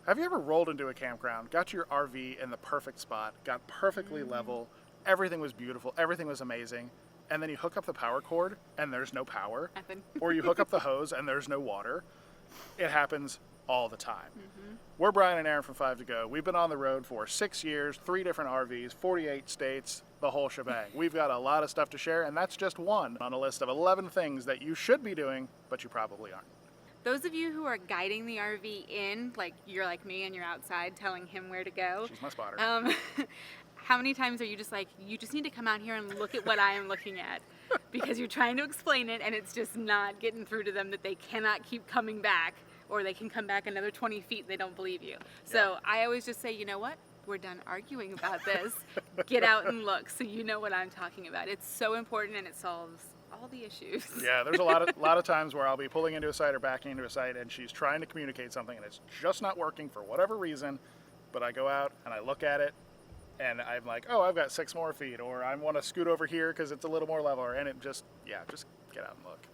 Have you ever rolled into a campground, got your RV in the perfect spot, got perfectly level, everything was beautiful, everything was amazing, and then you hook up the power cord and there's no power? Happen. Or you hook up the hose and there's no water? It happens all the time. We're Brian and Aaron from 5 to Go. We've been on the road for 6 years, 3 different RVs, 48 states, the whole shebang. We've got a lot of stuff to share, and that's just one on a list of 11 things that you should be doing, but you probably aren't. Those of you who are guiding the RV in, like you're like me and you're outside telling him where to go. She's my spotter. How many times are you just like, you just need to come out here and look at what I am looking at? Because you're trying to explain it and it's just not getting through to them that they cannot keep coming back, or they can come back another 20 feet and they don't believe you. So I always just say, you know what? We're done arguing about this. Get out and look so you know what I'm talking about. It's so important and it solves all the issues. Yeah, there's a lot of times where I'll be pulling into a site or backing into a site and she's trying to communicate something and it's just not working for whatever reason, but I go out and I look at it and I'm like, oh, I've got 6 more feet, or I want to scoot over here because it's a little more level, and it just get out and look.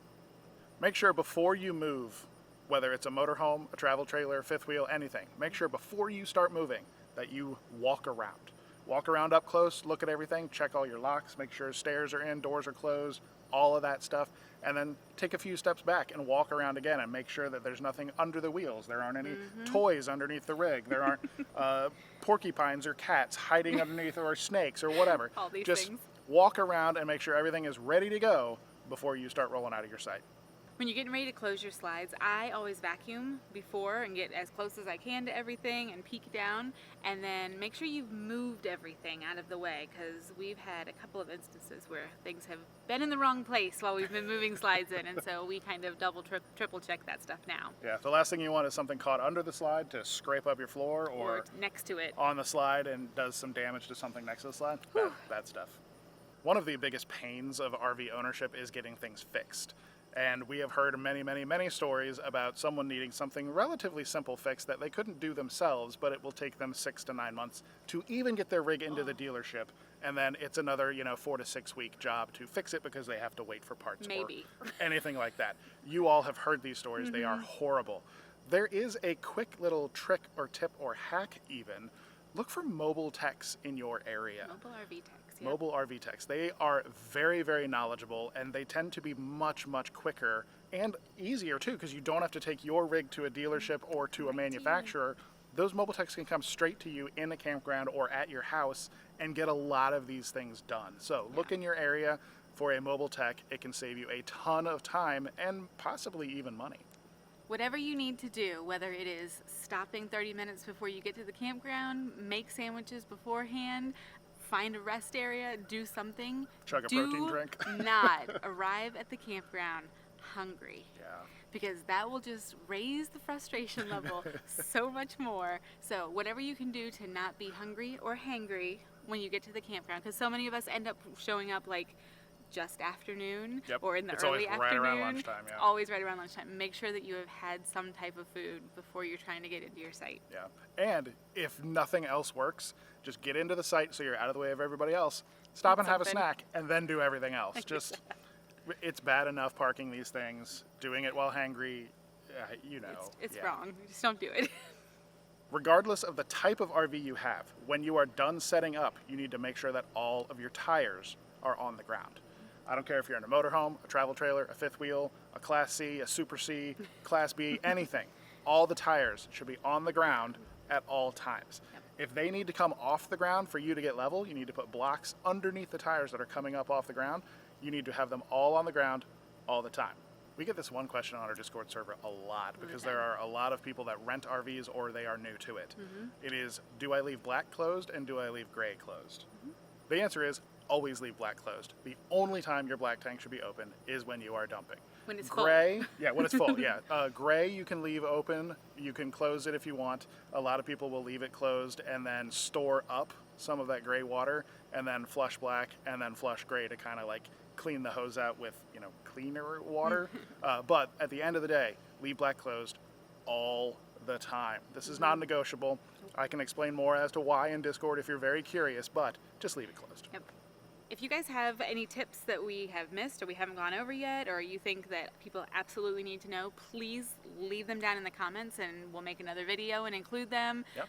Make sure before you move, whether it's a motorhome, a travel trailer, fifth wheel, anything, make sure before you start moving that you walk around. Walk around up close, look at everything, check all your locks, make sure stairs are in, doors are closed, all of that stuff, and then take a few steps back and walk around again and make sure that there's nothing under the wheels. There aren't any toys underneath the rig. There aren't porcupines or cats hiding underneath, or snakes or whatever. All these Just things. walk around and make sure everything is ready to go before you start rolling out of your site. When you're getting ready to close your slides, I always vacuum before and get as close as I can to everything and peek down, and then make sure you've moved everything out of the way, because we've had a couple of instances where things have been in the wrong place while we've been moving slides in, and so we kind of double, triple check that stuff now. Yeah, the last thing you want is something caught under the slide to scrape up your floor, or next to it. On the slide and does some damage to something next to the slide. Bad stuff. One of the biggest pains of RV ownership is getting things fixed. And we have heard many stories about someone needing something relatively simple fixed that they couldn't do themselves, but it will take them 6 to 9 months to even get their rig into the dealership. And then it's another, 4 to 6 week job to fix it because they have to wait for parts or anything like that. You all have heard these stories. They are horrible. There is a quick little trick or tip or hack even. Look for mobile techs in your area. Mobile RV techs. Yep. Mobile RV techs. They are very knowledgeable, and they tend to be much quicker and easier too, because you don't have to take your rig to a dealership or to a manufacturer. Those mobile techs can come straight to you in a campground or at your house and get a lot of these things done. So look in your area for a mobile tech. It can save you a ton of time and possibly even money. Whatever you need to do, whether it is stopping 30 minutes before you get to the campground, make sandwiches beforehand, find a rest area, do something. Chug a protein drink. Do not arrive at the campground hungry. Yeah. Because that will just raise the frustration level so much more. So whatever you can do to not be hungry or hangry when you get to the campground, because so many of us end up showing up like just afternoon or in the early afternoon. Right around lunchtime, yeah. Always right around lunchtime. Make sure that you have had some type of food before you're trying to get into your site. Yeah. And if nothing else works, just get into the site so you're out of the way of everybody else. Stop and have a snack and then do everything else. Just it's bad enough parking these things, doing it while hangry, It's wrong. Just don't do it. Regardless of the type of RV you have, when you are done setting up, you need to make sure that all of your tires are on the ground. I don't care if you're in a motorhome, a travel trailer, a fifth wheel, a Class C, a Super C, Class B, anything. All the tires should be on the ground at all times. Yep. If they need to come off the ground for you to get level, you need to put blocks underneath the tires that are coming up off the ground. You need to have them all on the ground all the time. We get this one question on our Discord server a lot because there are a lot of people that rent RVs or they are new to it. It is, do I leave black closed and do I leave gray closed? The answer is always leave black closed. The only time your black tank should be open is when you are dumping. When it's gray, full. Yeah, when it's full, yeah. Gray you can leave open. You can close it if you want. A lot of people will leave it closed and then store up some of that gray water and then flush black and then flush gray to kind of like clean the hose out with, cleaner water. But at the end of the day, leave black closed all the time. This is non-negotiable. I can explain more as to why in Discord if you're very curious, but just leave it closed. Yep. if you guys have any tips that we have missed or we haven't gone over yet, or you think that people absolutely need to know, please leave them down in the comments and we'll make another video and include them. Yep.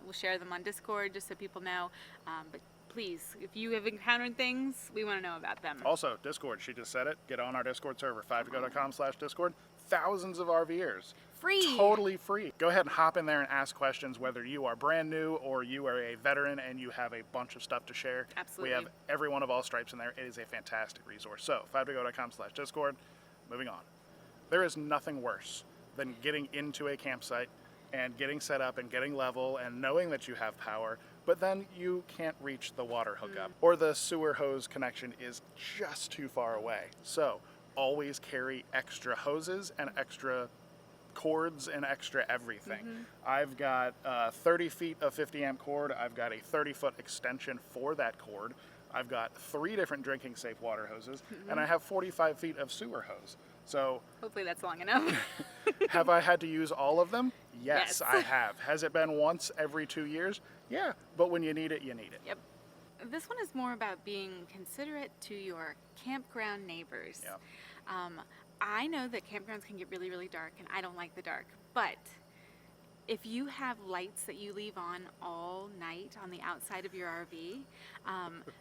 We'll share them on Discord just so people know. But please, if you have encountered things, we want to know about them. Also, Discord, she just said it. Get on our Discord server, 5togo.com/Discord. Thousands of RVers. Free. Totally free. Go ahead and hop in there and ask questions, whether you are brand new or you are a veteran and you have a bunch of stuff to share. Absolutely. We have everyone of all stripes in there. It is a fantastic resource. So, 5togo.com/Discord. Moving on. There is nothing worse than getting into a campsite and getting set up and getting level and knowing that you have power, but then you can't reach the water hookup or the sewer hose connection is just too far away. So, always carry extra hoses and extra cords and extra everything. I've got 30 feet of 50 amp cord. I've got a 30-foot extension for that cord. I've got 3 different drinking safe water hoses, and I have 45 feet of sewer hose. So hopefully that's long enough. have I had to use all of them? Yes. I have. Has it been once every 2 years? Yeah, but when you need it, you need it. Yep. This one is more about being considerate to your campground neighbors. Yep. I know that campgrounds can get really, really dark, and I don't like the dark. But if you have lights that you leave on all night on the outside of your RV,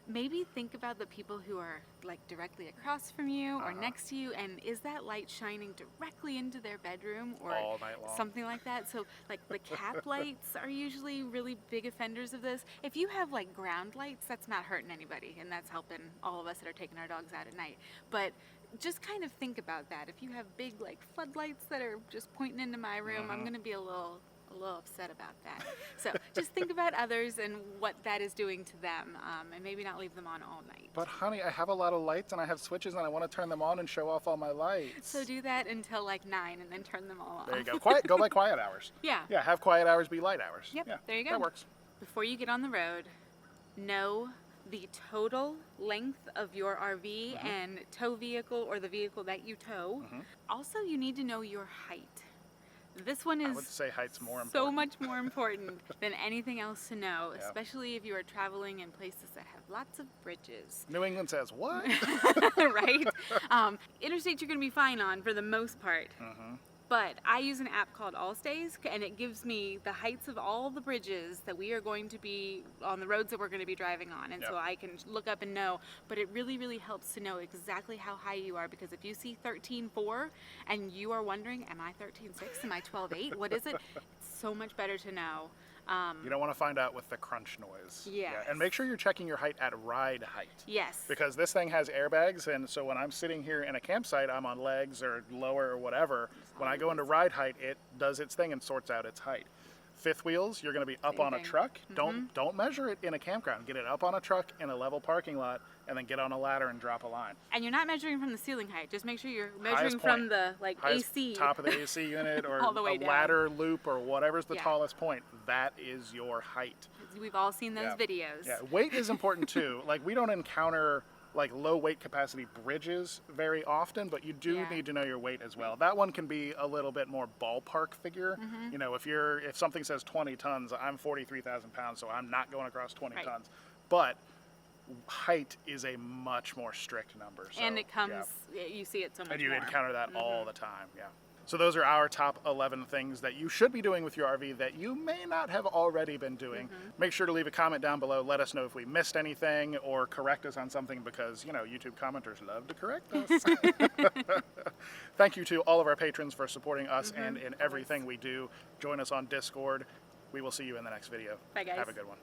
maybe think about the people who are like directly across from you or next to you, and is that light shining directly into their bedroom or All night long. something like that? So like the cap lights are usually really big offenders of this. If you have like ground lights, that's not hurting anybody, and that's helping all of us that are taking our dogs out at night. But just kind of think about that. If you have big like floodlights that are just pointing into my room, I'm gonna be a little upset about that. So just think about others and what that is doing to them, and maybe not leave them on all night. But honey, I have a lot of lights and I have switches and I want to turn them on and show off all my lights. So do that until like 9 and then turn them all off. There you go. Quiet. Go by quiet hours. Yeah. Yeah. Have quiet hours be light hours. Yep, Yeah. there you go. That works. Before you get on the road, know the total length of your RV and tow vehicle or the vehicle that you tow. Also, you need to know your height. This one I is would say height's more important. so much more important than anything else to know, Yeah. especially if you are traveling in places that have lots of bridges. New England says what? Right? Interstates you're going to be fine on for the most part. But I use an app called Allstays, and it gives me the heights of all the bridges that we are going to be on the roads that we're going to be driving on. And so I can look up and know, but it really, really helps to know exactly how high you are, because if you see 13.4 and you are wondering, am I 13.6? Am I 12.8? What is it? It's so much better to know. You don't want to find out with the crunch noise. Yes. Yeah. And make sure you're checking your height at ride height. Yes. Because this thing has airbags, and so when I'm sitting here in a campsite, I'm on legs or lower or whatever. When I go into ride height, it does its thing and sorts out its height. Fifth wheels, you're going to be up Same on a thing. truck. Don't measure it in a campground. Get it up on a truck in a level parking lot, and then get on a ladder and drop a line. And you're not measuring from the ceiling height. Just make sure you're Highest measuring from point. the like Highest AC. top of the AC unit or All the way a down. ladder loop or whatever's the Yeah. tallest point. That is your height. We've all seen those Yeah. videos. Yeah, weight is important too. Like we don't encounter like low weight capacity bridges very often, but you do Yeah. need to know your weight as well. That one can be a little bit more ballpark figure. You know, if something says 20 tons, I'm 43,000 pounds, so I'm not going across 20 Right. tons. But height is a much more strict number. So, And it comes, yeah. you see it so much And you more. encounter that all the time, yeah. So those are our top 11 things that you should be doing with your RV that you may not have already been doing. Make sure to leave a comment down below. Let us know if we missed anything or correct us on something, because, you know, YouTube commenters love to correct us. Thank you to all of our patrons for supporting us and in everything we do. Join us on Discord. We will see you in the next video. Bye, guys. Have a good one.